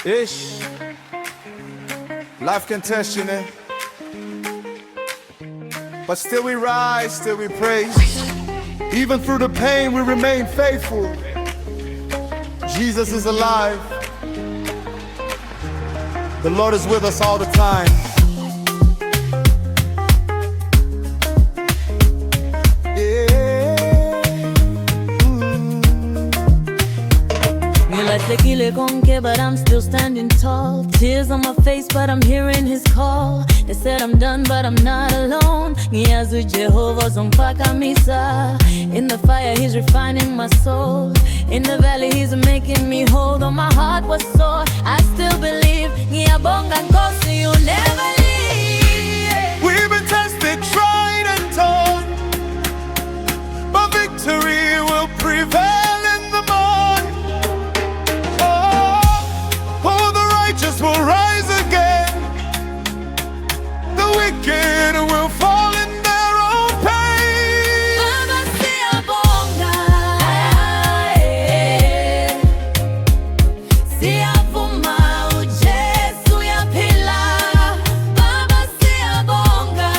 Ish. Life can test you, man. But still we rise, still we praise. Even through the pain, we remain faithful. Jesus is alive. The Lord is with us all the time. Ngilahlekile konke, but I'm still standing tall. Tears on my face, but I'm hearing his call. They said I'm done, but I'm not alone. Ngiyazi Jehovah uzongiphakamisa. In the fire, he's refining my soul. In the valley, he's making me whole. Though my heart was sore, I still believe. Ngiyabonga Nkosi, you never leave. We've been tested, tried and torn, but victory will prevail in the morning. Oh, the righteous will rise again. The wicked will fall in their own pain. Baba siyabonga, siyavuma uJesu uyaphila. Baba siyabonga,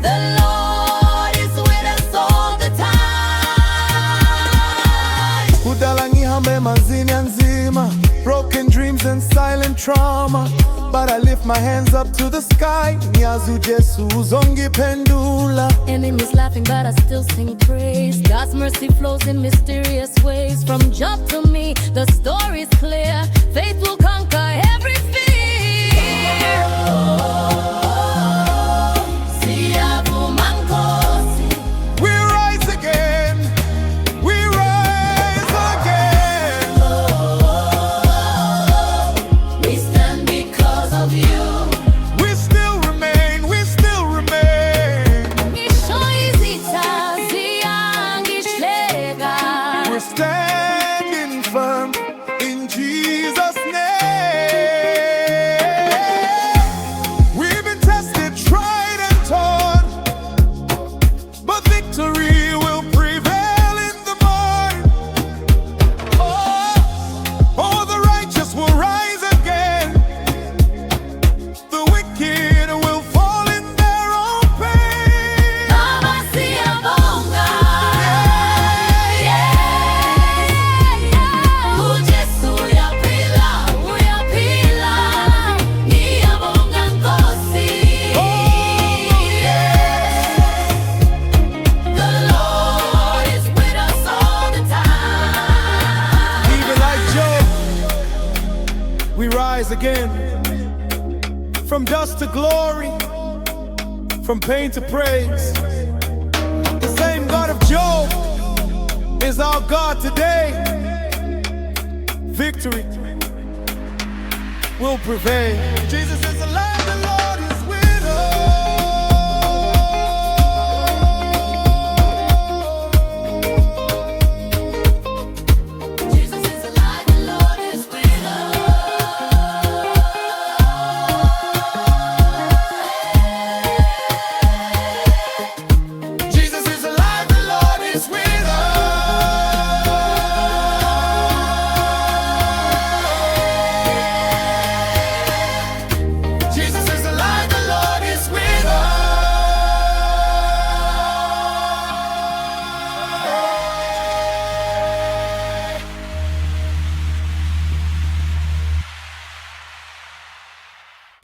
the Lord is with us all the time. Kudala ngihambe emanzini anzima, broken dreams and silent trauma, but I lift my hands up to the sky. Ngiyazi uJesu uzongiphendula. Enemies laughing, but I still sing praise. God's mercy flows in mysterious ways. From Job to me, the story's clear. Faith will conquer every fear. Siyavuma Nkosi, We rise again, we rise again. we stand because of you. We still remain, we still remain. Ngisho izitha ziyangihleka. We're standing firm in Jesus' name. We've been tested, tried and torn, but victory will prevail in the morning. Oh, the righteous will rise again. The wicked will fall in their own pain. Baba siyabonga, uJesu uyaphila, uyaphila. Ngiyabonga Nkosi, the Lord is with us all the time. Even like Job, we rise again. From dust to glory, from pain to praise. The same God of Job is our God today. Victory will prevail. Jesus is alive.